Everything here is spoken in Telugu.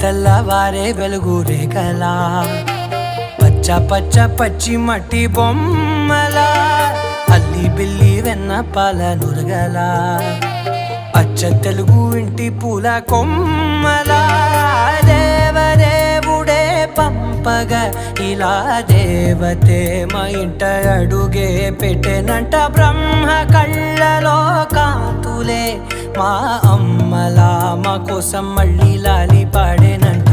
తెల్లవారే వెలుగు రేఖలా పచ్చ పచ్చ పచ్చి మట్టి బొమ్మలా అల్లి బిల్లి వెన్న పాల నురగలా అచ్చ తెలుగు ఇంటి పూల కొమ్మలా దేవదేవుడే పంపగా ఇలా దేవతే మా ఇంట అడుగే పెట్టెనంట బ్రహ్మ కళ్ళలో కాంతులే మా అమ్మలా మా కోసం మళ్ళీ లాలి పాడేనంట.